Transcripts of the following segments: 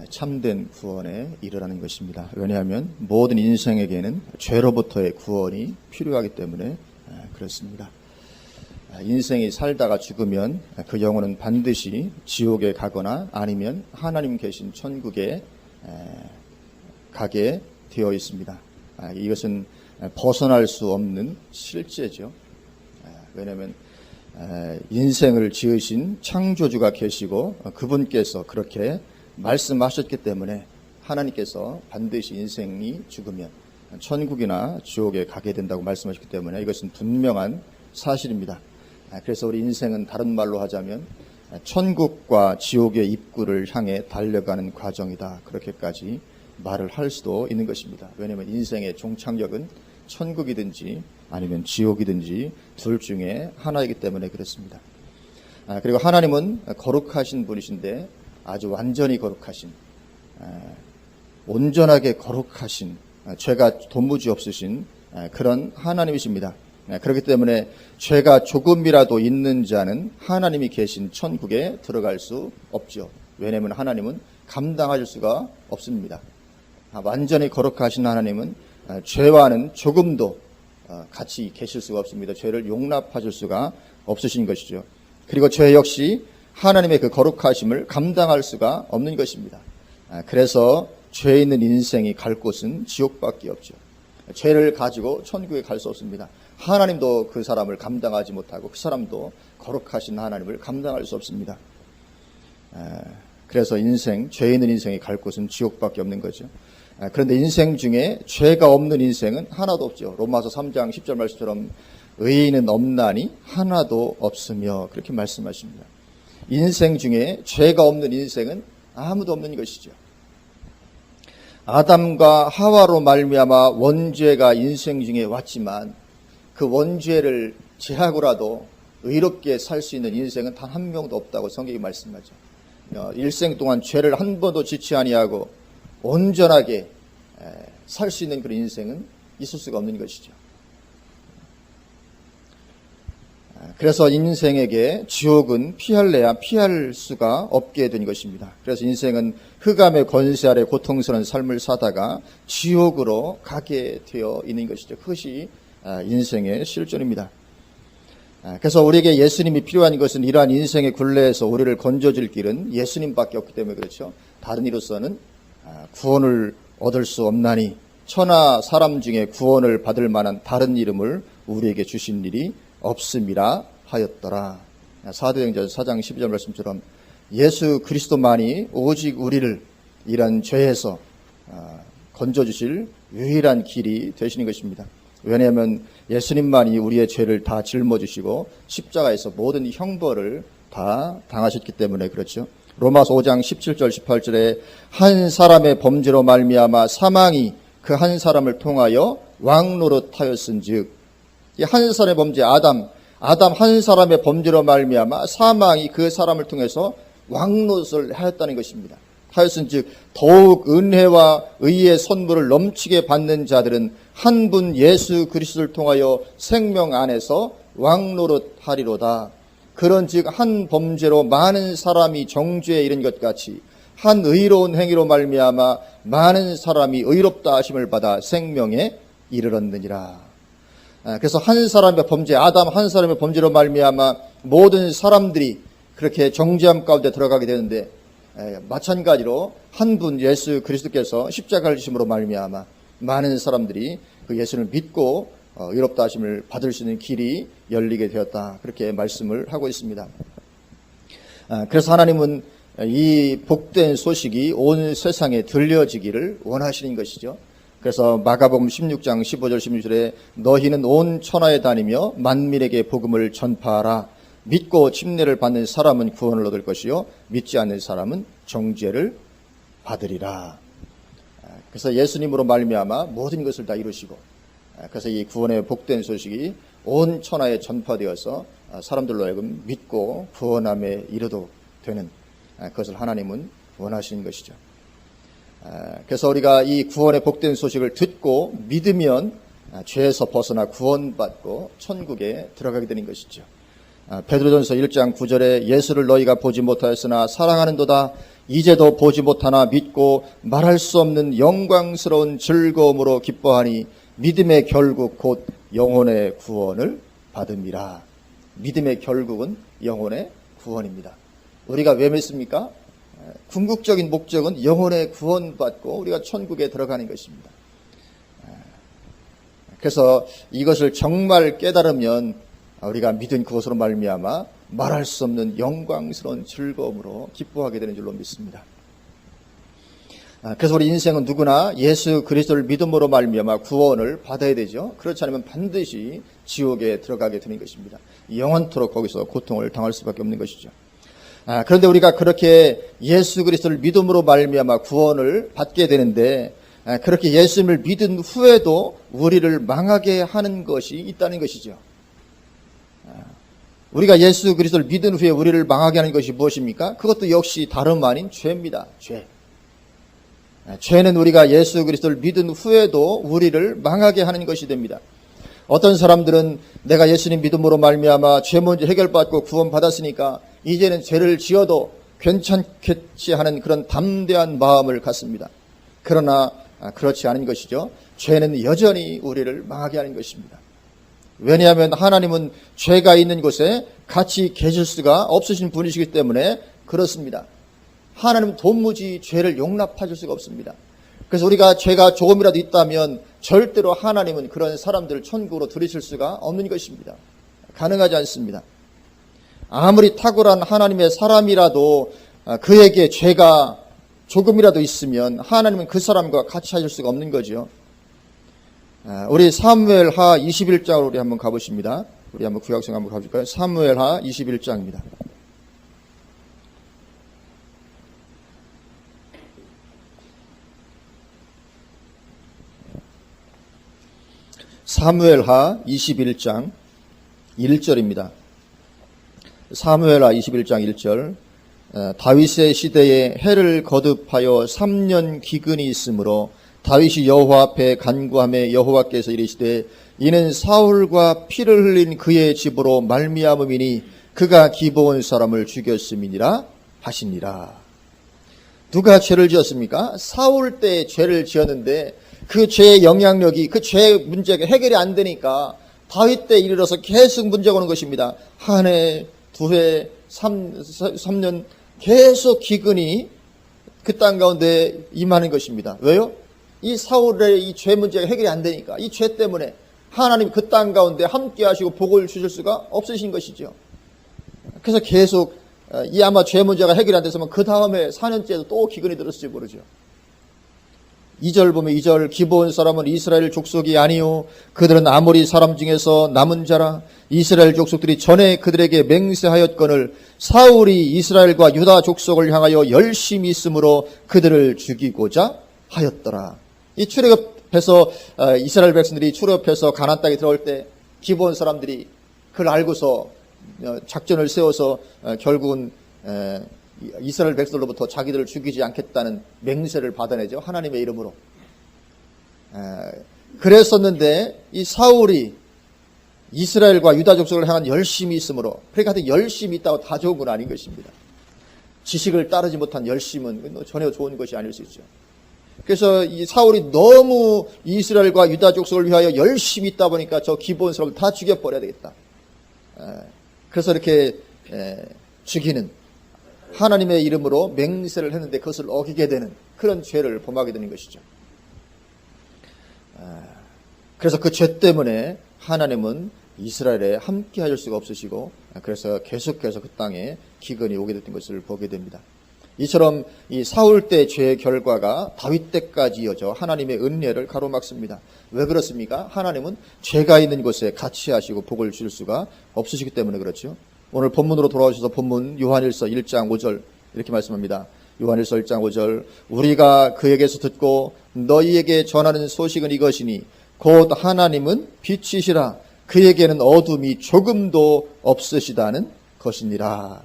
참된 구원에 이르라는 것입니다. 왜냐하면 모든 인생에게는 죄로부터의 구원이 필요하기 때문에 그렇습니다. 인생이 살다가 죽으면 그 영혼은 반드시 지옥에 가거나 아니면 하나님 계신 천국에 가게 되어 있습니다. 이것은 벗어날 수 없는 실제죠. 왜냐하면 인생을 지으신 창조주가 계시고 그분께서 그렇게 말씀하셨기 때문에 하나님께서 반드시 인생이 죽으면 천국이나 지옥에 가게 된다고 말씀하셨기 때문에 이것은 분명한 사실입니다. 그래서 우리 인생은 다른 말로 하자면 천국과 지옥의 입구를 향해 달려가는 과정이다. 그렇게까지 말을 할 수도 있는 것입니다. 왜냐하면 인생의 종착역은 천국이든지 아니면 지옥이든지 둘 중에 하나이기 때문에 그렇습니다. 그리고 하나님은 거룩하신 분이신데 아주 완전히 거룩하신, 온전하게 거룩하신, 죄가 도무지 없으신 그런 하나님이십니다. 그렇기 때문에 죄가 조금이라도 있는 자는 하나님이 계신 천국에 들어갈 수 없죠. 왜냐하면 하나님은 감당하실 수가 없습니다. 완전히 거룩하신 하나님은 죄와는 조금도 같이 계실 수가 없습니다. 죄를 용납하실 수가 없으신 것이죠. 그리고 죄 역시 하나님의 그 거룩하심을 감당할 수가 없는 것입니다. 그래서 죄 있는 인생이 갈 곳은 지옥밖에 없죠. 죄를 가지고 천국에 갈 수 없습니다. 하나님도 그 사람을 감당하지 못하고 그 사람도 거룩하신 하나님을 감당할 수 없습니다. 그래서 죄 있는 인생이 갈 곳은 지옥밖에 없는 거죠. 그런데 인생 중에 죄가 없는 인생은 하나도 없죠. 로마서 3장 10절 말씀처럼 의인은 없나니 하나도 없으며 그렇게 말씀하십니다. 인생 중에 죄가 없는 인생은 아무도 없는 것이죠. 아담과 하와로 말미암아 원죄가 인생 중에 왔지만 그 원죄를 제하고라도 의롭게 살 수 있는 인생은 단 한 명도 없다고 성경이 말씀하죠. 일생 동안 죄를 한 번도 짓지 아니하고 온전하게 살 수 있는 그런 인생은 있을 수가 없는 것이죠. 그래서 인생에게 지옥은 피할래야 피할 수가 없게 된 것입니다. 그래서 인생은 흑암의 권세 아래 고통스러운 삶을 사다가 지옥으로 가게 되어 있는 것이죠. 그것이 인생의 실존입니다. 그래서 우리에게 예수님이 필요한 것은 이러한 인생의 굴레에서 우리를 건져줄 길은 예수님밖에 없기 때문에 그렇죠. 다른 이로서는 구원을 얻을 수 없나니 천하 사람 중에 구원을 받을 만한 다른 이름을 우리에게 주신 일이 없음이라 하였더라. 사도행전 4장 12절 말씀처럼 예수 그리스도만이 오직 우리를 이런 죄에서 건져주실 유일한 길이 되시는 것입니다. 왜냐하면 예수님만이 우리의 죄를 다 짊어지시고 십자가에서 모든 형벌을 다 당하셨기 때문에 그렇죠. 로마서 5장 17절 18절에 한 사람의 범죄로 말미암아 사망이 그 한 사람을 통하여 왕노릇하였은즉 이 한 사람의 범죄 아담 한 사람의 범죄로 말미암아 사망이 그 사람을 통해서 왕노릇을 하였다는 것입니다. 하였은즉 더욱 은혜와 의의 선물을 넘치게 받는 자들은 한 분 예수 그리스도를 통하여 생명 안에서 왕노릇하리로다. 그런즉 한 범죄로 많은 사람이 정죄에 이른 것 같이 한 의로운 행위로 말미암아 많은 사람이 의롭다 하심을 받아 생명에 이르렀느니라. 그래서 한 사람의 범죄, 아담 한 사람의 범죄로 말미암아 모든 사람들이 그렇게 정죄함 가운데 들어가게 되는데 마찬가지로 한 분 예수 그리스도께서 십자가를 지심으로 말미암아 많은 사람들이 그 예수를 믿고 의롭다 하심을 받을 수 있는 길이 열리게 되었다. 그렇게 말씀을 하고 있습니다. 그래서 하나님은 이 복된 소식이 온 세상에 들려지기를 원하시는 것이죠. 그래서 마가복음 16장 15절 16절에 너희는 온 천하에 다니며 만민에게 복음을 전파하라. 믿고 침례를 받는 사람은 구원을 얻을 것이요 믿지 않는 사람은 정죄를 받으리라. 그래서 예수님으로 말미암아 모든 것을 다 이루시고 그래서 이 구원의 복된 소식이 온 천하에 전파되어서 사람들로 하여금 믿고 구원함에 이르도록 되는 그것을 하나님은 원하시는 것이죠. 그래서 우리가 이 구원의 복된 소식을 듣고 믿으면 죄에서 벗어나 구원받고 천국에 들어가게 되는 것이죠. 베드로전서 1장 9절에 예수를 너희가 보지 못하였으나 사랑하는도다 이제도 보지 못하나 믿고 말할 수 없는 영광스러운 즐거움으로 기뻐하니 믿음의 결국 곧 영혼의 구원을 받음이라. 믿음의 결국은 영혼의 구원입니다. 우리가 왜 믿습니까? 궁극적인 목적은 영혼의 구원받고 우리가 천국에 들어가는 것입니다. 그래서 이것을 정말 깨달으면 우리가 믿은 그것으로 말미암아 말할 수 없는 영광스러운 즐거움으로 기뻐하게 되는 줄로 믿습니다. 그래서 우리 인생은 누구나 예수 그리스도를 믿음으로 말미암아 구원을 받아야 되죠. 그렇지 않으면 반드시 지옥에 들어가게 되는 것입니다. 영원토록 거기서 고통을 당할 수밖에 없는 것이죠. 그런데 우리가 그렇게 예수 그리스도를 믿음으로 말미암아 구원을 받게 되는데 그렇게 예수님을 믿은 후에도 우리를 망하게 하는 것이 있다는 것이죠. 우리가 예수 그리스도를 믿은 후에 우리를 망하게 하는 것이 무엇입니까? 그것도 역시 다름 아닌 죄입니다. 죄. 죄는 우리가 예수 그리스도를 믿은 후에도 우리를 망하게 하는 것이 됩니다. 어떤 사람들은 내가 예수님 믿음으로 말미암아 죄 문제 해결받고 구원받았으니까 이제는 죄를 지어도 괜찮겠지 하는 그런 담대한 마음을 갖습니다. 그러나 그렇지 않은 것이죠. 죄는 여전히 우리를 망하게 하는 것입니다. 왜냐하면 하나님은 죄가 있는 곳에 같이 계실 수가 없으신 분이시기 때문에 그렇습니다. 하나님은 도무지 죄를 용납하실 수가 없습니다. 그래서 우리가 죄가 조금이라도 있다면 절대로 하나님은 그런 사람들을 천국으로 들이실 수가 없는 것입니다. 가능하지 않습니다. 아무리 탁월한 하나님의 사람이라도 그에게 죄가 조금이라도 있으면 하나님은 그 사람과 같이 하실 수가 없는 거죠. 우리 사무엘하 21장으로 우리 한번 가보십니다. 우리 한번 구약성 한번 가볼까요? 사무엘하 21장입니다. 사무엘하 21장 1절입니다. 사무엘하 21장 1절 다윗의 시대에 해를 거듭하여 3년 기근이 있으므로 다윗이 여호와 앞에 간구하며 여호와께서 이르시되 이는 사울과 피를 흘린 그의 집으로 말미암음이니 그가 기브온 사람을 죽였음이니라 하시니라. 누가 죄를 지었습니까? 사울 때 죄를 지었는데 그 죄의 영향력이 그 죄 문제가 해결이 안 되니까 다윗 때 이르러서 계속 문제가 오는 것입니다. 한 해, 두 해, 3년 계속 기근이 그 땅 가운데 임하는 것입니다. 왜요? 이 사울의 이 죄 문제가 해결이 안 되니까 이 죄 때문에 하나님 그 땅 가운데 함께 하시고 복을 주실 수가 없으신 것이죠. 그래서 계속 이 아마 죄 문제가 해결이 안 됐으면 그 다음에 4년째도 또 기근이 들었을지 모르죠. 2절 보면 2절 기브온 사람은 이스라엘 족속이 아니요 그들은 아모리 사람 중에서 남은 자라. 이스라엘 족속들이 전에 그들에게 맹세하였거늘 사울이 이스라엘과 유다 족속을 향하여 열심히 있으므로 그들을 죽이고자 하였더라. 이 출애굽해서 이스라엘 백성들이 출애굽해서 가나안 땅에 들어올 때 기브온 사람들이 그걸 알고서 작전을 세워서 결국은 이스라엘 백성들로부터 자기들을 죽이지 않겠다는 맹세를 받아내죠. 하나님의 이름으로. 그랬었는데 이 사울이 이스라엘과 유다 족속을 향한 열심이 있으므로 그러니까 열심이 있다고 다 좋은 건 아닌 것입니다. 지식을 따르지 못한 열심은 전혀 좋은 것이 아닐 수 있죠. 그래서 이 사울이 너무 이스라엘과 유다 족속을 위하여 열심히 있다 보니까 저 기브온 사람을 다 죽여버려야 되겠다. 그래서 이렇게 죽이는 하나님의 이름으로 맹세를 했는데 그것을 어기게 되는 그런 죄를 범하게 되는 것이죠. 그래서 그 죄 때문에 하나님은 이스라엘에 함께 하실 수가 없으시고 그래서 계속해서 그 땅에 기근이 오게 됐던 것을 보게 됩니다. 이처럼 이 사울 때 죄의 결과가 다윗 때까지 이어져 하나님의 은혜를 가로막습니다. 왜 그렇습니까? 하나님은 죄가 있는 곳에 같이 하시고 복을 줄 수가 없으시기 때문에 그렇죠. 오늘 본문으로 돌아오셔서 본문 요한일서 1장 5절 이렇게 말씀합니다. 요한일서 1장 5절 우리가 그에게서 듣고 너희에게 전하는 소식은 이것이니 곧 하나님은 빛이시라 그에게는 어둠이 조금도 없으시다는 것이니라.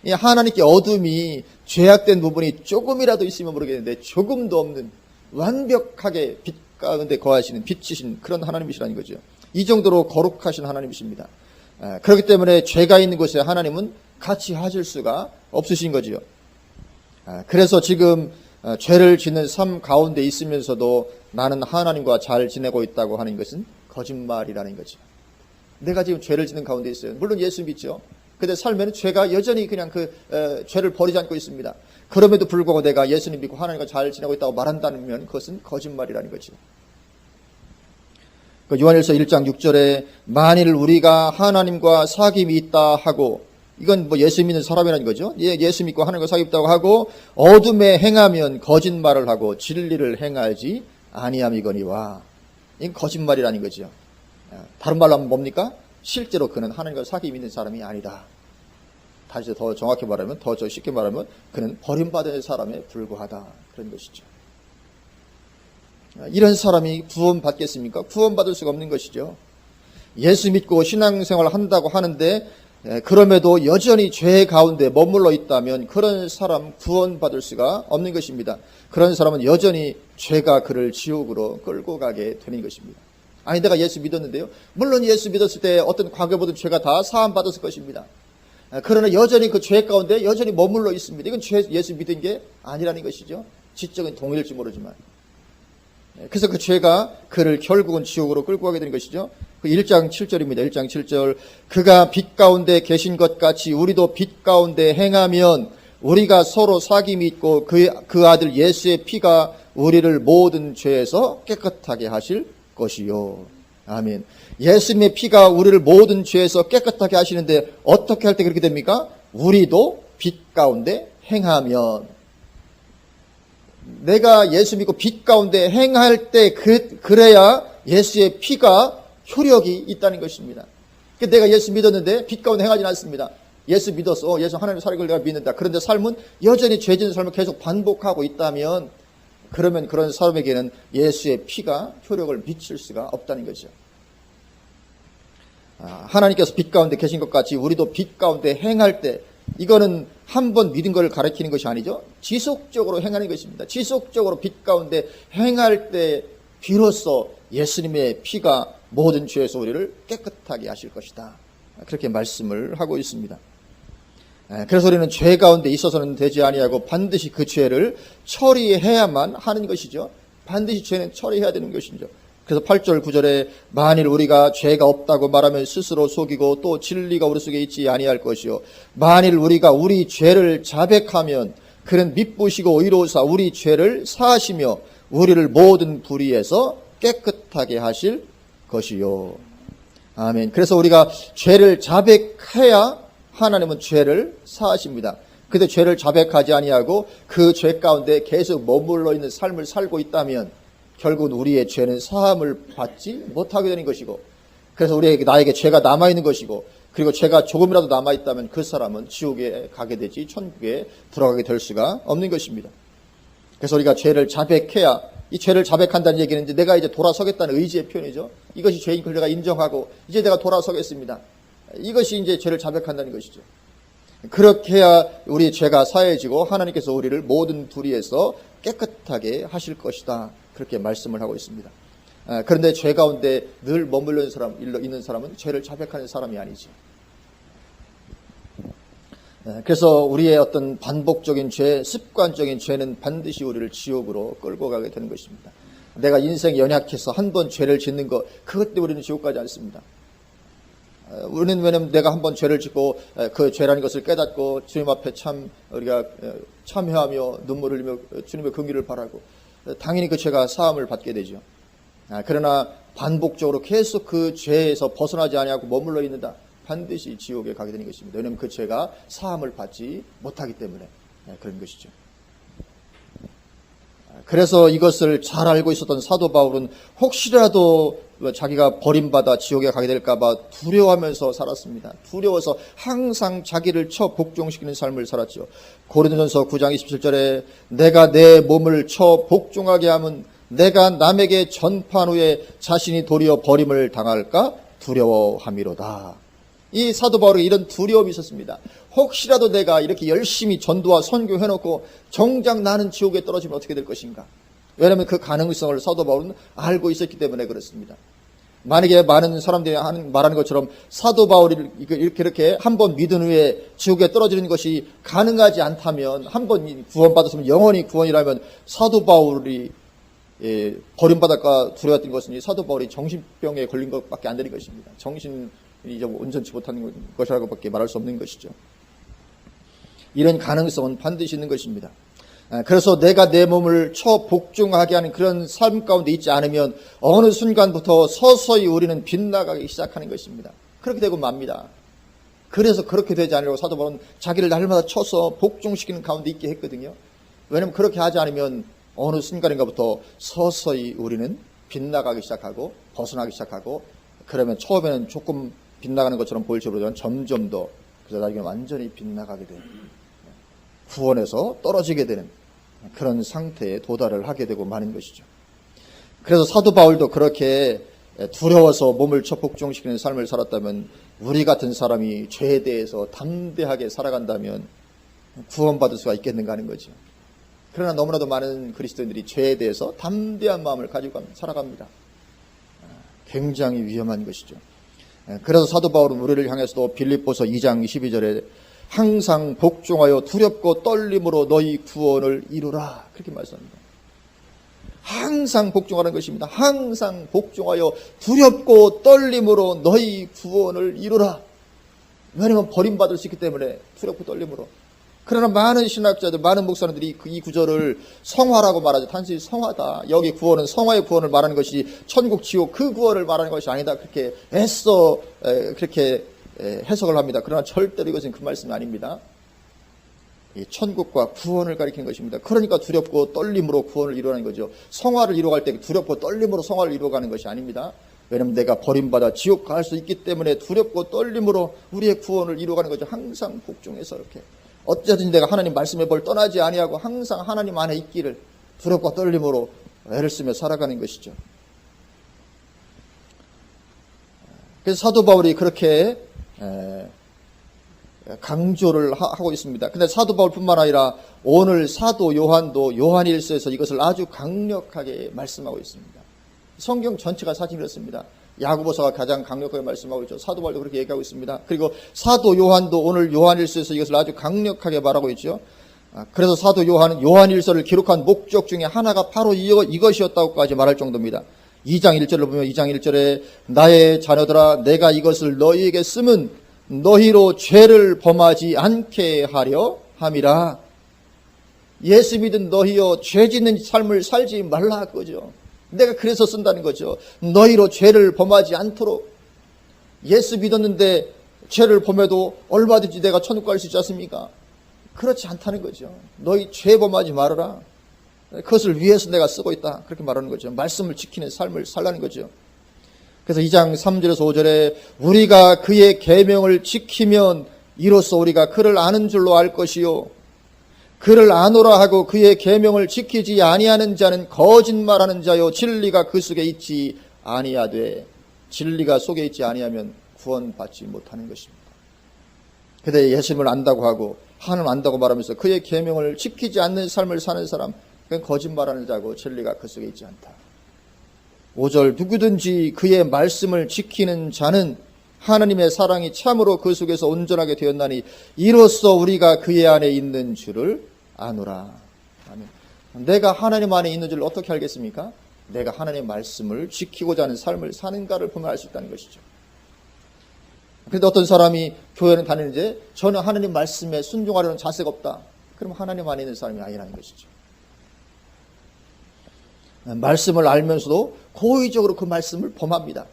이 하나님께 어둠이 죄악된 부분이 조금이라도 있으면 모르겠는데 조금도 없는 완벽하게 빛 가운데 거하시는 빛이신 그런 하나님이시라는 거죠. 이 정도로 거룩하신 하나님이십니다. 그렇기 때문에 죄가 있는 곳에 하나님은 같이 하실 수가 없으신 거지요. 그래서 지금 죄를 짓는 삶 가운데 있으면서도 나는 하나님과 잘 지내고 있다고 하는 것은 거짓말이라는 거죠. 내가 지금 죄를 짓는 가운데 있어요. 물론 예수 믿죠. 근데 삶에는 죄가 여전히 그냥 죄를 버리지 않고 있습니다. 그럼에도 불구하고 내가 예수님 믿고 하나님과 잘 지내고 있다고 말한다면 그것은 거짓말이라는 거죠. 요한일서 1장 6절에 만일 우리가 하나님과 사귐이 있다 하고, 이건 뭐 예수 믿는 사람이라는 거죠. 예수 믿고 하나님과 사귐이 있다고 하고 어둠에 행하면 거짓말을 하고 진리를 행하지 아니함이거니와. 이건 거짓말이라는 거죠. 다른 말로 하면 뭡니까? 실제로 그는 하나님과 사귐이 있는 사람이 아니다. 다시 더 정확히 말하면, 더 쉽게 말하면 그는 버림받은 사람에 불과하다. 그런 것이죠. 이런 사람이 구원받겠습니까? 구원받을 수가 없는 것이죠. 예수 믿고 신앙생활을 한다고 하는데 그럼에도 여전히 죄 가운데 머물러 있다면 그런 사람 구원받을 수가 없는 것입니다. 그런 사람은 여전히 죄가 그를 지옥으로 끌고 가게 되는 것입니다. 아니, 내가 예수 믿었는데요. 물론 예수 믿었을 때 어떤 과거에 모든 죄가 다 사함받았을 것입니다. 그러나 여전히 그 죄 가운데 여전히 머물러 있습니다. 이건 예수 믿은 게 아니라는 것이죠. 지적인 동일일지 모르지만. 그래서 그 죄가 그를 결국은 지옥으로 끌고 가게 되는 것이죠. 1장 7절입니다. 1장 7절. 그가 빛 가운데 계신 것 같이 우리도 빛 가운데 행하면 우리가 서로 사귐이 있고 그 아들 예수의 피가 우리를 모든 죄에서 깨끗하게 하실 것이요. 아멘. 예수님의 피가 우리를 모든 죄에서 깨끗하게 하시는데 어떻게 할 때 그렇게 됩니까? 우리도 빛 가운데 행하면. 내가 예수 믿고 빛 가운데 행할 때 그래야 예수의 피가 효력이 있다는 것입니다. 내가 예수 믿었는데 빛 가운데 행하지는 않습니다. 예수 믿어서 예수 하나님의 살아갈 내가 믿는다. 그런데 삶은 여전히 죄 짓는 삶을 계속 반복하고 있다면 그러면 그런 사람에게는 예수의 피가 효력을 미칠 수가 없다는 거죠. 하나님께서 빛 가운데 계신 것 같이 우리도 빛 가운데 행할 때, 이거는 한 번 믿은 것을 가리키는 것이 아니죠. 지속적으로 행하는 것입니다. 지속적으로 빛 가운데 행할 때 비로소 예수님의 피가 모든 죄에서 우리를 깨끗하게 하실 것이다. 그렇게 말씀을 하고 있습니다. 그래서 우리는 죄 가운데 있어서는 되지 아니하고 반드시 그 죄를 처리해야만 하는 것이죠. 반드시 죄는 처리해야 되는 것이죠. 그래서 8절 9절에 만일 우리가 죄가 없다고 말하면 스스로 속이고 또 진리가 우리 속에 있지 아니할 것이요 만일 우리가 우리 죄를 자백하면 그는 미쁘시고 의로우사 우리 죄를 사하시며 우리를 모든 불의에서 깨끗하게 하실 것이요. 아멘. 그래서 우리가 죄를 자백해야 하나님은 죄를 사하십니다. 근데 죄를 자백하지 아니하고 그 죄 가운데 계속 머물러 있는 삶을 살고 있다면 결국은 우리의 죄는 사함을 받지 못하게 되는 것이고, 그래서 나에게 죄가 남아있는 것이고, 그리고 죄가 조금이라도 남아있다면 그 사람은 지옥에 가게 되지 천국에 들어가게 될 수가 없는 것입니다. 그래서 우리가 죄를 자백해야, 이 죄를 자백한다는 얘기는 이제 내가 이제 돌아서겠다는 의지의 표현이죠. 이것이 죄인 걸 내가 인정하고 이제 내가 돌아서겠습니다. 이것이 이제 죄를 자백한다는 것이죠. 그렇게 해야 우리 죄가 사해지고 하나님께서 우리를 모든 불의에서 깨끗하게 하실 것이다. 그렇게 말씀을 하고 있습니다. 그런데 죄 가운데 늘 머물러 있는 사람은 죄를 자백하는 사람이 아니지. 그래서 우리의 어떤 반복적인 죄, 습관적인 죄는 반드시 우리를 지옥으로 끌고 가게 되는 것입니다. 내가 인생이 연약해서 한 번 죄를 짓는 것, 그것 때문에 우리는 지옥 가지 않습니다. 우리는 왜냐면 내가 한 번 죄를 짓고 그 죄라는 것을 깨닫고 주님 앞에 우리가 참회하며 눈물을 흘리며 주님의 긍휼을 바라고 당연히 그 죄가 사함을 받게 되죠. 그러나 반복적으로 계속 그 죄에서 벗어나지 아니하고 머물러 있는다. 반드시 지옥에 가게 되는 것입니다. 왜냐하면 그 죄가 사함을 받지 못하기 때문에 그런 것이죠. 그래서 이것을 잘 알고 있었던 사도 바울은 혹시라도 자기가 버림받아 지옥에 가게 될까봐 두려워하면서 살았습니다. 두려워서 항상 자기를 쳐 복종시키는 삶을 살았죠. 고린도전서 9장 27절에 내가 내 몸을 쳐 복종하게 하면 내가 남에게 전파한 후에 자신이 도리어 버림을 당할까 두려워함이로다. 이 사도 바울에게 이런 두려움이 있었습니다. 혹시라도 내가 이렇게 열심히 전도와 선교해놓고 정작 나는 지옥에 떨어지면 어떻게 될 것인가. 왜냐하면 그 가능성을 사도 바울은 알고 있었기 때문에 그렇습니다. 만약에 많은 사람들이 말하는 것처럼 사도 바울이 이렇게 한 번 믿은 후에 지옥에 떨어지는 것이 가능하지 않다면, 한 번 구원받았으면 영원히 구원이라면 사도 바울이 버림받을까 두려웠던 것은 이 사도 바울이 정신병에 걸린 것밖에 안 되는 것입니다. 정신이 온전치 못하는 것이라고밖에 말할 수 없는 것이죠. 이런 가능성은 반드시 있는 것입니다. 그래서 내가 내 몸을 처복종하게 하는 그런 삶 가운데 있지 않으면 어느 순간부터 서서히 우리는 빗나가기 시작하는 것입니다. 그렇게 되고 맙니다. 그래서 그렇게 되지 않으려고 사도 바울은 자기를 날마다 쳐서 복종시키는 가운데 있게 했거든요. 왜냐하면 그렇게 하지 않으면 어느 순간인가부터 서서히 우리는 빗나가기 시작하고 벗어나기 시작하고, 그러면 처음에는 조금 빗나가는 것처럼 보일지 모르지만 점점 더, 그래서 나중에 완전히 빗나가게 되는, 구원에서 떨어지게 되는 그런 상태에 도달을 하게 되고 마는 것이죠. 그래서 사도 바울도 그렇게 두려워서 몸을 처복종시키는 삶을 살았다면, 우리 같은 사람이 죄에 대해서 담대하게 살아간다면 구원받을 수가 있겠는가 하는 거죠. 그러나 너무나도 많은 그리스도인들이 죄에 대해서 담대한 마음을 가지고 살아갑니다. 굉장히 위험한 것이죠. 그래서 사도 바울은 우리를 향해서도 빌립보서 2장 12절에 항상 복종하여 두렵고 떨림으로 너희 구원을 이루라, 그렇게 말씀합니다. 항상 복종하는 것입니다. 항상 복종하여 두렵고 떨림으로 너희 구원을 이루라. 왜냐하면 버림받을 수 있기 때문에 두렵고 떨림으로. 그러나 많은 신학자들, 많은 목사님들이 이 구절을 성화라고 말하죠. 단순히 성화다. 여기 구원은 성화의 구원을 말하는 것이 천국, 지옥 그 구원을 말하는 것이 아니다, 그렇게 애써 그렇게 해석을 합니다. 그러나 절대로 이것은 그 말씀이 아닙니다. 이 천국과 구원을 가리키는 것입니다. 그러니까 두렵고 떨림으로 구원을 이루라는 거죠. 성화를 이루어갈 때 두렵고 떨림으로 성화를 이루어가는 것이 아닙니다. 왜냐하면 내가 버림받아 지옥 갈 수 있기 때문에 두렵고 떨림으로 우리의 구원을 이루어가는 거죠. 항상 복종해서 이렇게 어쨌든 내가 하나님 말씀의 벌 떠나지 아니하고 항상 하나님 안에 있기를 두렵고 떨림으로 애를 쓰며 살아가는 것이죠. 그래서 사도 바울이 그렇게 강조를 하고 있습니다. 근데 사도 바울뿐만 아니라 오늘 사도 요한도 요한일서에서 이것을 아주 강력하게 말씀하고 있습니다. 성경 전체가 사실 그렇습니다. 야고보서가 가장 강력하게 말씀하고 있죠. 사도 바울도 그렇게 얘기하고 있습니다. 그리고 사도 요한도 오늘 요한일서에서 이것을 아주 강력하게 말하고 있죠. 그래서 사도 요한은 요한일서를 기록한 목적 중에 하나가 바로 이것이었다고까지 말할 정도입니다. 2장 1절을 보면 2장 1절에 나의 자녀들아 내가 이것을 너희에게 쓰면 너희로 죄를 범하지 않게 하려 함이라. 예수 믿은 너희여 죄 짓는 삶을 살지 말라 그거죠. 내가 그래서 쓴다는 거죠. 너희로 죄를 범하지 않도록. 예수 믿었는데 죄를 범해도 얼마든지 내가 천국 갈 수 있지 않습니까? 그렇지 않다는 거죠. 너희 죄 범하지 말아라. 그것을 위해서 내가 쓰고 있다, 그렇게 말하는 거죠. 말씀을 지키는 삶을 살라는 거죠. 그래서 2장 3절에서 5절에 우리가 그의 계명을 지키면 이로써 우리가 그를 아는 줄로 알 것이요 그를 아노라 하고 그의 계명을 지키지 아니하는 자는 거짓말하는 자요 진리가 그 속에 있지 아니하되. 진리가 속에 있지 아니하면 구원받지 못하는 것입니다. 그런데 예수님을 안다고 하고 하나님 안다고 말하면서 그의 계명을 지키지 않는 삶을 사는 사람, 그건 거짓말하는 자고 진리가 그 속에 있지 않다. 5절 누구든지 그의 말씀을 지키는 자는 하나님의 사랑이 참으로 그 속에서 온전하게 되었나니 이로써 우리가 그의 안에 있는 줄을 아노라. 아멘. 내가 하나님 안에 있는 줄을 어떻게 알겠습니까? 내가 하나님의 말씀을 지키고자 하는 삶을 사는가를 보면 알 수 있다는 것이죠. 그런데 어떤 사람이 교회는 다니는데 저는 하나님 말씀에 순종하려는 자세가 없다. 그럼 하나님 안에 있는 사람이 아니라는 것이죠. 말씀을 알면서도 고의적으로 그 말씀을 범합니다.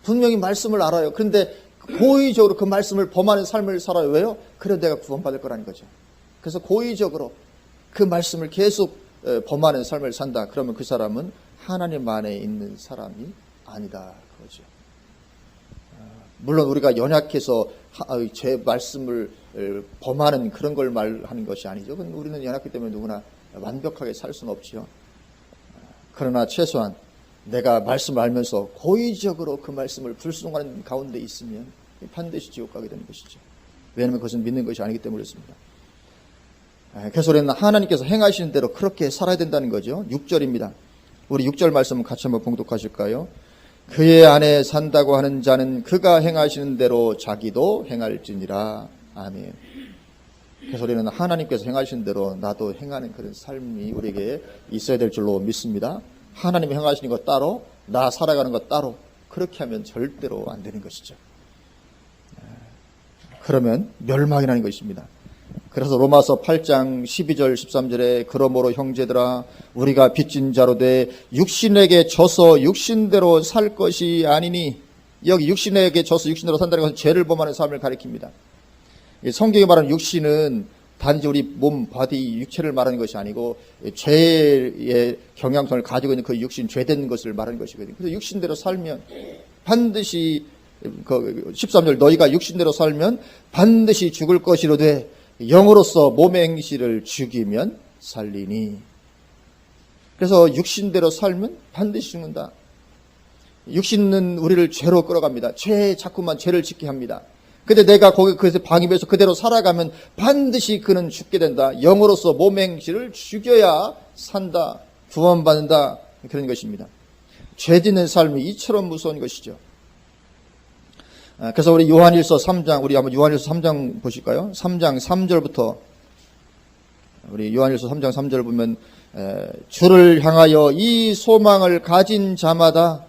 분명히 말씀을 알아요. 그런데 고의적으로 그 말씀을 범하는 삶을 살아요. 왜요? 그래도 내가 구원받을 거라는 거죠. 그래서 고의적으로 그 말씀을 계속 범하는 삶을 산다. 그러면 그 사람은 하나님 안에 있는 사람이 아니다 그거죠. 물론 우리가 연약해서 제 말씀을 범하는 그런 걸 말하는 것이 아니죠. 우리는 연약하기 때문에 누구나 완벽하게 살 수는 없지요. 그러나 최소한 내가 말씀을 알면서 고의적으로 그 말씀을 불순종하는 가운데 있으면 반드시 지옥 가게 되는 것이죠. 왜냐하면 그것은 믿는 것이 아니기 때문에 그렇습니다. 그래서 우리는 하나님께서 행하시는 대로 그렇게 살아야 된다는 거죠. 6절입니다. 우리 6절 말씀을 같이 한번 봉독하실까요? 그의 안에 산다고 하는 자는 그가 행하시는 대로 자기도 행할지니라. 아멘. 그래서 우리는 하나님께서 행하시는 대로 나도 행하는 그런 삶이 우리에게 있어야 될 줄로 믿습니다. 하나님이 행하시는 것 따로, 나 살아가는 것 따로, 그렇게 하면 절대로 안 되는 것이죠. 그러면 멸망이 나는 것입니다. 그래서 로마서 8장 12절 13절에 그러므로 형제들아 우리가 빚진 자로 돼 육신에게 져서 육신대로 살 것이 아니니, 여기 육신에게 져서 육신대로 산다는 것은 죄를 범하는 삶을 가리킵니다. 성경이 말하는 육신은 단지 우리 몸, 바디, 육체를 말하는 것이 아니고 죄의 경향성을 가지고 있는 그 육신, 죄된 것을 말하는 것이거든요. 그래서 육신대로 살면 반드시 13절 너희가 육신대로 살면 반드시 죽을 것이로되 영으로서 몸의 행실을 죽이면 살리니. 그래서 육신대로 살면 반드시 죽는다. 육신은 우리를 죄로 끌어갑니다. 죄에 자꾸만 죄를 짓게 합니다. 근데 내가 거기서 방임해서 그대로 살아가면 반드시 그는 죽게 된다. 영으로서 몸의 행실을 죽여야 산다. 구원받는다. 그런 것입니다. 죄 짓는 삶이 이처럼 무서운 것이죠. 그래서 우리 요한일서 3장, 우리 한번 요한일서 3장 보실까요? 3장 3절부터, 우리 요한일서 3장 3절 보면, 주를 향하여 이 소망을 가진 자마다,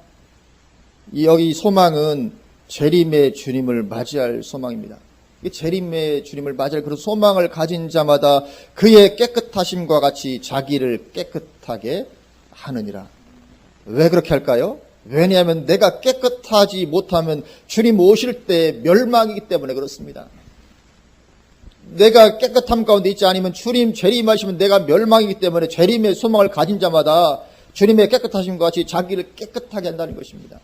여기 소망은 재림의 주님을 맞이할 소망입니다. 이 재림의 주님을 맞이할 그런 소망을 가진 자마다 그의 깨끗하심과 같이 자기를 깨끗하게 하느니라. 왜 그렇게 할까요? 왜냐하면 내가 깨끗하지 못하면 주님 오실 때 멸망이기 때문에 그렇습니다. 내가 깨끗함 가운데 있지 않으면 주님 재림하시면 내가 멸망이기 때문에 재림의 소망을 가진 자마다 주님의 깨끗하심과 같이 자기를 깨끗하게 한다는 것입니다.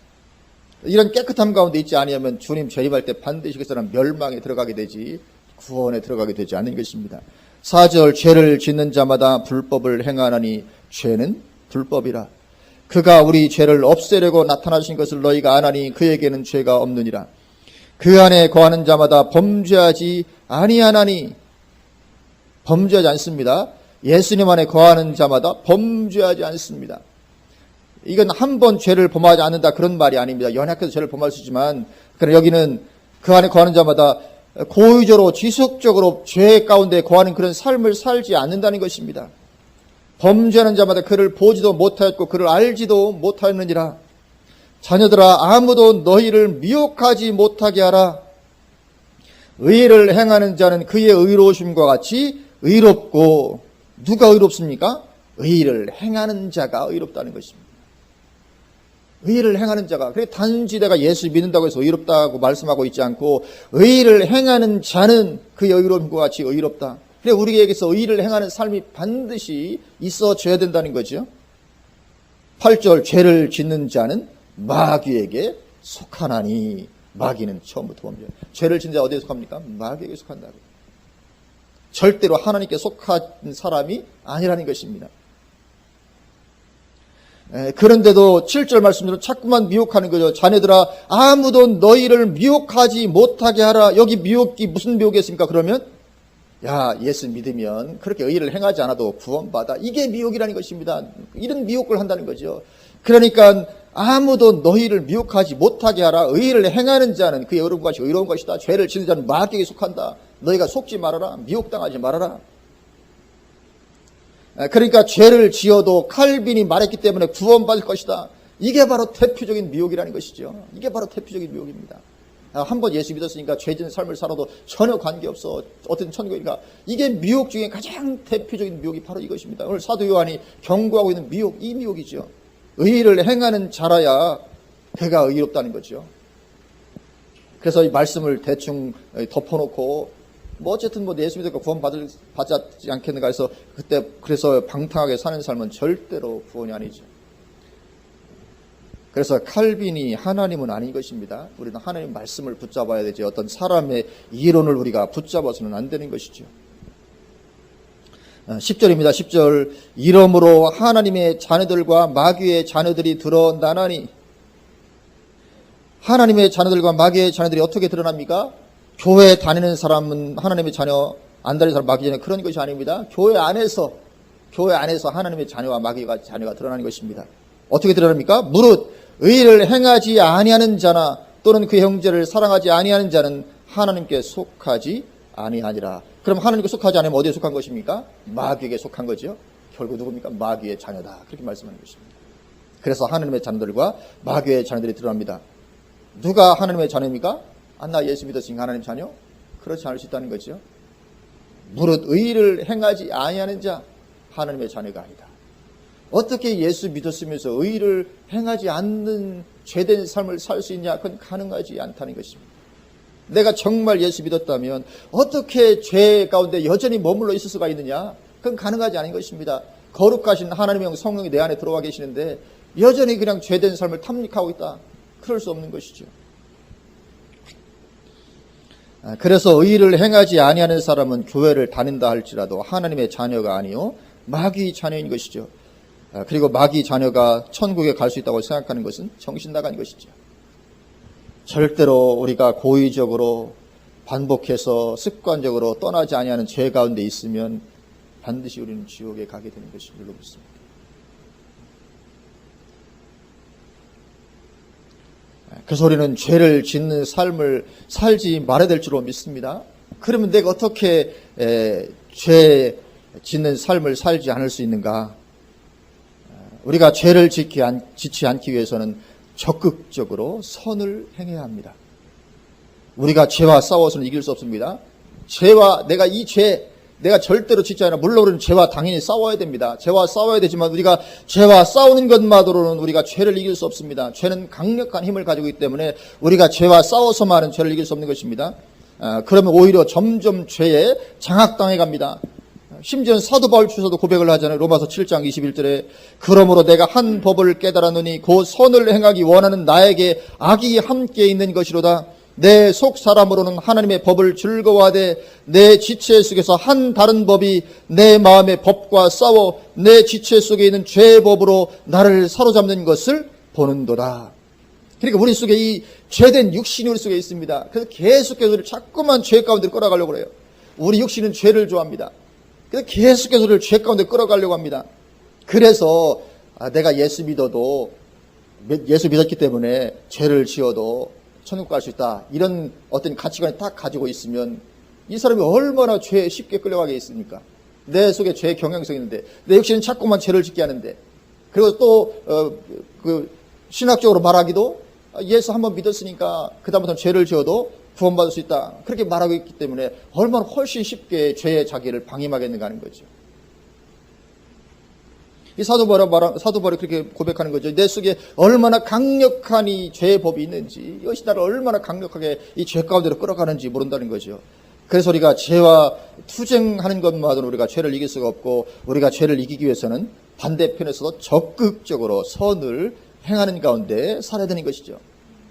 이런 깨끗함 가운데 있지 아니하면 주님 재림할 때 반드시 그 사람 멸망에 들어가게 되지 구원에 들어가게 되지 않는 것입니다. 4절 죄를 짓는 자마다 불법을 행하나니 죄는 불법이라. 그가 우리 죄를 없애려고 나타나신 것을 너희가 아나니 그에게는 죄가 없느니라. 그 안에 거하는 자마다 범죄하지 아니하나니. 범죄하지 않습니다. 예수님 안에 거하는 자마다 범죄하지 않습니다. 이건 한 번 죄를 범하지 않는다 그런 말이 아닙니다. 연약해서 죄를 범할 수 있지만, 그러나 여기는 그 안에 거하는 자마다 고의적으로 지속적으로 죄 가운데 거하는 그런 삶을 살지 않는다는 것입니다. 범죄하는 자마다 그를 보지도 못하였고 그를 알지도 못하였느니라. 자녀들아 아무도 너희를 미혹하지 못하게 하라. 의를 행하는 자는 그의 의로우심과 같이 의롭고, 누가 의롭습니까? 의를 행하는 자가 의롭다는 것입니다. 의를 행하는 자가, 그래 단지 내가 예수 믿는다고 해서 의롭다고 말씀하고 있지 않고 의를 행하는 자는 그의 의로움과 같이 의롭다. 그래 우리에게서 의를 행하는 삶이 반드시 있어져야 된다는 거죠. 8절 죄를 짓는 자는 마귀에게 속하나니. 마귀는 처음부터 범죄. 죄를 짓는 자 어디에 속합니까? 마귀에게 속한다고. 절대로 하나님께 속한 사람이 아니라는 것입니다. 그런데도 7절 말씀대로 자꾸만 미혹하는 거죠. 자녀들아 아무도 너희를 미혹하지 못하게 하라. 여기 미혹이 무슨 미혹이었습니까? 그러면 야 예수 믿으면 그렇게 의를 행하지 않아도 구원받아. 이게 미혹이라는 것입니다. 이런 미혹을 한다는 거죠. 그러니까 아무도 너희를 미혹하지 못하게 하라. 의를 행하는 자는 그의 의로운 것이 의로운 것이다. 죄를 짓는 자는 마귀에게 속한다. 너희가 속지 말아라. 미혹당하지 말아라. 그러니까 죄를 지어도 칼빈이 말했기 때문에 구원받을 것이다. 이게 바로 대표적인 미혹이라는 것이죠. 이게 바로 대표적인 미혹입니다. 한번 예수 믿었으니까 죄진 삶을 살아도 전혀 관계없어. 어떤 천국이니까. 이게 미혹 중에 가장 대표적인 미혹이 바로 이것입니다. 오늘 사도 요한이 경고하고 있는 미혹, 이 미혹이죠. 의를 행하는 자라야 그가 의롭다는 거죠. 그래서 이 말씀을 대충 덮어놓고 뭐 어쨌든 뭐 예수 믿으니까 구원받지 않겠는가 해서 그때 그래서 방탕하게 사는 삶은 절대로 구원이 아니죠. 그래서 칼빈이 하나님은 아닌 것입니다. 우리는 하나님 말씀을 붙잡아야 되지 어떤 사람의 이론을 우리가 붙잡아서는 안 되는 것이죠. 10절입니다. 10절 이러므로 하나님의 자녀들과 마귀의 자녀들이 드러나나니. 하나님의 자녀들과 마귀의 자녀들이 어떻게 드러납니까? 교회 다니는 사람은 하나님의 자녀, 안 다니는 사람 마귀 자녀, 그런 것이 아닙니다. 교회 안에서 하나님의 자녀와 마귀가 자녀가 드러나는 것입니다. 어떻게 드러납니까? 무릇 의를 행하지 아니하는 자나 또는 그 형제를 사랑하지 아니하는 자는 하나님께 속하지 아니하니라. 그럼 하나님께 속하지 않으면 어디에 속한 것입니까? 마귀에게 속한 거죠. 결국 누굽니까? 마귀의 자녀다. 그렇게 말씀하는 것입니다. 그래서 하나님의 자녀들과 마귀의 자녀들이 드러납니다. 누가 하나님의 자녀입니까? 나 예수 믿었으니까 하나님 자녀? 그렇지 않을 수 있다는 거죠. 무릇 의를 행하지 아니하는 자 하나님의 자녀가 아니다. 어떻게 예수 믿었으면서 의를 행하지 않는 죄된 삶을 살 수 있냐? 그건 가능하지 않다는 것입니다. 내가 정말 예수 믿었다면 어떻게 죄 가운데 여전히 머물러 있을 수가 있느냐? 그건 가능하지 않은 것입니다. 거룩하신 하나님의 성령이 내 안에 들어와 계시는데 여전히 그냥 죄된 삶을 탐닉하고 있다. 그럴 수 없는 것이죠. 그래서 의를 행하지 아니하는 사람은 교회를 다닌다 할지라도 하나님의 자녀가 아니요 마귀 자녀인 것이죠. 그리고 마귀 자녀가 천국에 갈 수 있다고 생각하는 것은 정신 나간 것이죠. 절대로 우리가 고의적으로 반복해서 습관적으로 떠나지 아니하는 죄 가운데 있으면 반드시 우리는 지옥에 가게 되는 것을 줄로 믿습니다. 그래서 우리는 죄를 짓는 삶을 살지 말아야 될 줄로 믿습니다. 그러면 내가 어떻게 죄 짓는 삶을 살지 않을 수 있는가? 우리가 죄를 짓지 않기 위해서는 적극적으로 선을 행해야 합니다. 우리가 죄와 싸워서는 이길 수 없습니다. 죄와 내가 절대로 짓지 않아. 물론 우리는 죄와 당연히 싸워야 됩니다. 죄와 싸워야 되지만 우리가 죄와 싸우는 것만으로는 우리가 죄를 이길 수 없습니다. 죄는 강력한 힘을 가지고 있기 때문에 우리가 죄와 싸워서만은 죄를 이길 수 없는 것입니다. 그러면 오히려 점점 죄에 장악당해 갑니다. 심지어 사도 바울주서도 고백을 하잖아요. 로마서 7장 21절에 그러므로 내가 한 법을 깨달았노니 곧 선을 행하기 원하는 나에게 악이 함께 있는 것이로다. 내 속 사람으로는 하나님의 법을 즐거워하되 내 지체 속에서 한 다른 법이 내 마음의 법과 싸워 내 지체 속에 있는 죄의 법으로 나를 사로잡는 것을 보는도다. 그러니까 우리 속에 이 죄된 육신이 우리 속에 있습니다. 그래서 계속해서 우리를 자꾸만 죄 가운데 끌어가려고 그래요. 우리 육신은 죄를 좋아합니다. 그래서 계속해서 우리를 죄 가운데 끌어가려고 합니다. 그래서 내가 예수 믿어도 예수 믿었기 때문에 죄를 지어도 천국 갈 수 있다. 이런 어떤 가치관을 딱 가지고 있으면 이 사람이 얼마나 죄에 쉽게 끌려가게 있습니까? 내 속에 죄의 경향성이 있는데 내 육신은 자꾸만 죄를 짓게 하는데 그리고 또 신학적으로 말하기도 예수 한번 믿었으니까 그다음부터는 죄를 지어도 구원받을 수 있다. 그렇게 말하고 있기 때문에 얼마나 훨씬 쉽게 죄의 자기를 방임하겠는가 하는 거죠. 이 사도 바울이 그렇게 고백하는 거죠. 내 속에 얼마나 강력한 이 죄의 법이 있는지, 이것이 나를 얼마나 강력하게 이 죄 가운데로 끌어가는지 모른다는 거죠. 그래서 우리가 죄와 투쟁하는 것만으로 우리가 죄를 이길 수가 없고, 우리가 죄를 이기기 위해서는 반대편에서도 적극적으로 선을 행하는 가운데 살아야 되는 것이죠.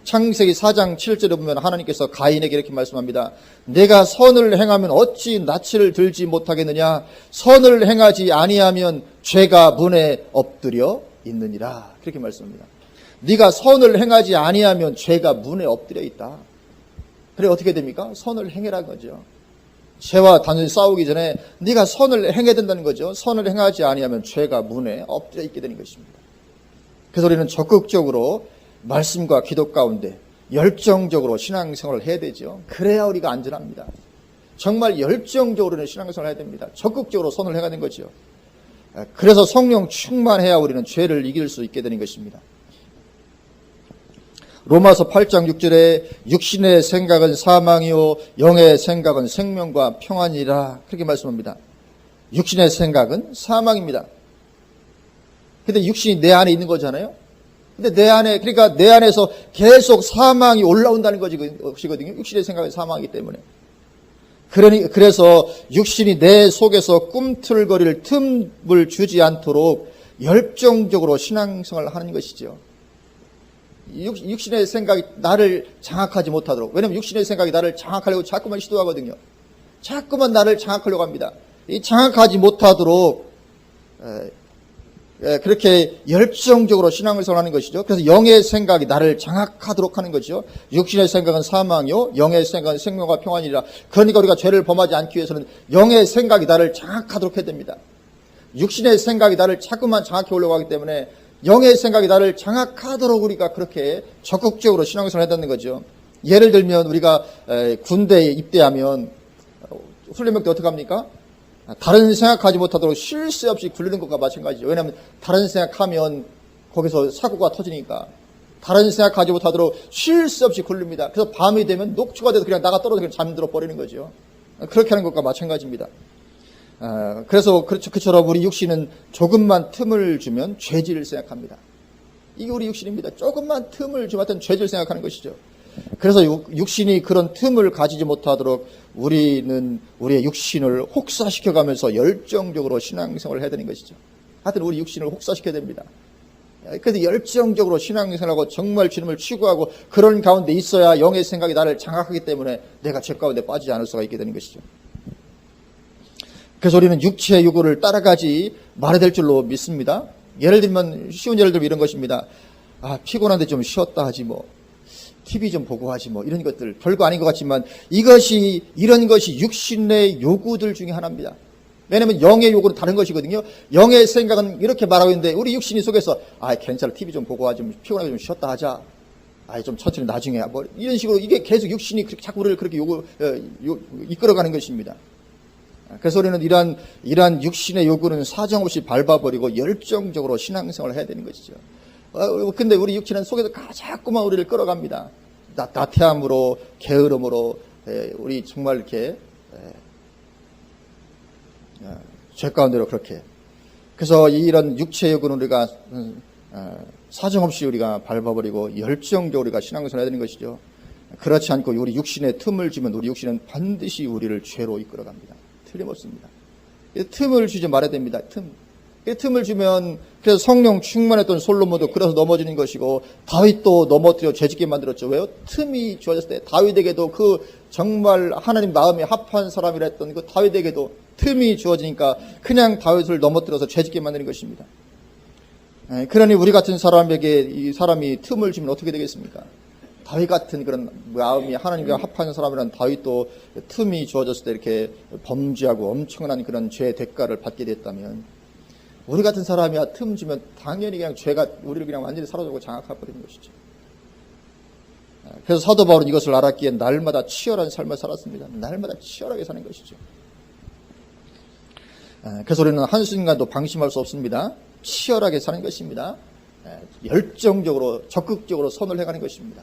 창세기 4장 7절에 보면 하나님께서 가인에게 이렇게 말씀합니다. 내가 선을 행하면 어찌 낯을 들지 못하겠느냐. 선을 행하지 아니하면 죄가 문에 엎드려 있느니라. 그렇게 말씀합니다. 네가 선을 행하지 아니하면 죄가 문에 엎드려 있다. 그래 어떻게 됩니까? 선을 행해라는 거죠. 죄와 단순히 싸우기 전에 네가 선을 행해야 된다는 거죠. 선을 행하지 아니하면 죄가 문에 엎드려 있게 되는 것입니다. 그래서 우리는 적극적으로 말씀과 기도 가운데 열정적으로 신앙생활을 해야 되죠. 그래야 우리가 안전합니다. 정말 열정적으로는 신앙생활을 해야 됩니다. 적극적으로 선을 행하는 거죠. 그래서 성령 충만해야 우리는 죄를 이길 수 있게 되는 것입니다. 로마서 8장 6절에 육신의 생각은 사망이요 영의 생각은 생명과 평안이라 그렇게 말씀합니다. 육신의 생각은 사망입니다. 근데 육신이 내 안에 있는 거잖아요. 근데 그러니까 내 안에서 계속 사망이 올라온다는 것이거든요. 육신의 생각은 사망이기 때문에. 그래서 육신이 내 속에서 꿈틀거릴 틈을 주지 않도록 열정적으로 신앙생활을 하는 것이죠. 육신의 생각이 나를 장악하지 못하도록. 왜냐하면 육신의 생각이 나를 장악하려고 자꾸만 시도하거든요. 자꾸만 나를 장악하려고 합니다. 이 장악하지 못하도록 그렇게 열정적으로 신앙을 생활하는 것이죠. 그래서 영의 생각이 나를 장악하도록 하는 것이죠. 육신의 생각은 사망이요 영의 생각은 생명과 평안이라. 그러니까 우리가 죄를 범하지 않기 위해서는 영의 생각이 나를 장악하도록 해야 됩니다. 육신의 생각이 나를 자꾸만 장악해 오려고 하기 때문에 영의 생각이 나를 장악하도록 우리가 그렇게 적극적으로 신앙생활을 해야 되는 거죠. 예를 들면 우리가 군대에 입대하면 훈련병 때 어떻게 합니까? 다른 생각하지 못하도록 쉴 새 없이 굴리는 것과 마찬가지죠. 왜냐하면 다른 생각하면 거기서 사고가 터지니까 다른 생각하지 못하도록 쉴 새 없이 굴립니다. 그래서 밤이 되면 녹초가 돼서 그냥 나가 떨어져 그냥 잠들어 버리는 거죠. 그렇게 하는 것과 마찬가지입니다. 그래서 그처럼 우리 육신은 조금만 틈을 주면 죄질을 생각합니다. 이게 우리 육신입니다. 조금만 틈을 주면 하여튼 죄질 생각하는 것이죠. 그래서 육신이 그런 틈을 가지지 못하도록 우리는 우리의 육신을 혹사시켜가면서 열정적으로 신앙생활을 해야 되는 것이죠. 하여튼 우리 육신을 혹사시켜야 됩니다. 그래서 열정적으로 신앙생활하고 정말 주님을 추구하고 그런 가운데 있어야 영의 생각이 나를 장악하기 때문에 내가 죄 가운데 빠지지 않을 수가 있게 되는 것이죠. 그래서 우리는 육체의 요구를 따라가지 말아야 될 줄로 믿습니다. 예를 들면 쉬운 예를 들면 이런 것입니다. 피곤한데 좀 쉬었다 하지 뭐. TV 좀 보고 하지 뭐. 이런 것들 별거 아닌 것 같지만 이런 것이 육신의 요구들 중에 하나입니다. 왜냐하면 영의 요구는 다른 것이거든요. 영의 생각은 이렇게 말하고 있는데 우리 육신이 속에서 괜찮아 TV 좀 보고 하지 피곤하게 좀 쉬었다 하자. 좀 천천히 나중에 뭐 이런 식으로 이게 계속 육신이 자꾸 우리를 그렇게 이끌어가는 것입니다. 그래서 우리는 이러한 육신의 요구는 사정없이 밟아버리고 열정적으로 신앙생활을 해야 되는 것이죠. 근데 우리 육신은 속에서 자꾸만 우리를 끌어갑니다. 나태함으로, 게으름으로, 우리 정말 이렇게, 죄 가운데로 그렇게. 그래서 이런 육체의 요구는 우리가, 사정없이 우리가 밟아버리고 열정적으로 우리가 신앙생활을 해야 되는 것이죠. 그렇지 않고 우리 육신에 틈을 주면 우리 육신은 반드시 우리를 죄로 이끌어갑니다. 틀림없습니다. 틈을 주지 말아야 됩니다. 틈을 주면 그래서 성령 충만했던 솔로몬도 그래서 넘어지는 것이고 다윗도 넘어뜨려 죄짓게 만들었죠. 왜요? 틈이 주어졌을 때 다윗에게도 그 정말 하나님 마음에 합한 사람이라 했던 그 다윗에게도 틈이 주어지니까 그냥 다윗을 넘어뜨려서 죄짓게 만드는 것입니다. 그러니 우리 같은 사람에게 이 사람이 틈을 주면 어떻게 되겠습니까? 다윗 같은 그런 마음이 하나님과 합하는 사람이란 다윗도 틈이 주어졌을 때 이렇게 범죄하고 엄청난 그런 죄의 대가를 받게 됐다면 우리 같은 사람이야 틈 주면 당연히 그냥 죄가 우리를 그냥 완전히 사로잡고 장악해버리는 것이죠. 그래서 사도 바울은 이것을 알았기에 날마다 치열한 삶을 살았습니다. 날마다 치열하게 사는 것이죠. 그래서 우리는 한순간도 방심할 수 없습니다. 치열하게 사는 것입니다. 열정적으로 적극적으로 선을 해가는 것입니다.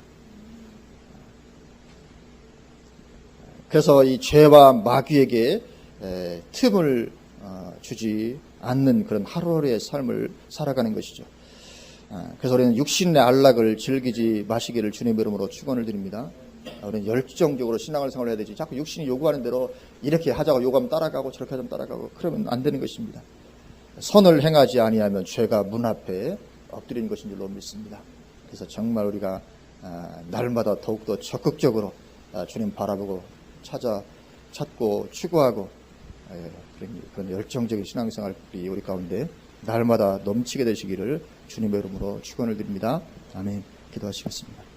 그래서 이 죄와 마귀에게 틈을 주지 않는 그런 하루하루의 삶을 살아가는 것이죠. 그래서 우리는 육신의 안락을 즐기지 마시기를 주님의 이름으로 축원을 드립니다. 우리는 열정적으로 신앙생활을 해야 되지 자꾸 육신이 요구하는 대로 이렇게 하자고 요구하면 따라가고 저렇게 하자면 따라가고 그러면 안 되는 것입니다. 선을 행하지 아니하면 죄가 문 앞에 엎드리는 것인 줄로 믿습니다. 그래서 정말 우리가 날마다 더욱더 적극적으로 주님 바라보고 찾고 추구하고 그런 열정적인 신앙생활이 우리 가운데 날마다 넘치게 되시기를 주님의 이름으로 축원을 드립니다. 아멘. 기도하시겠습니다.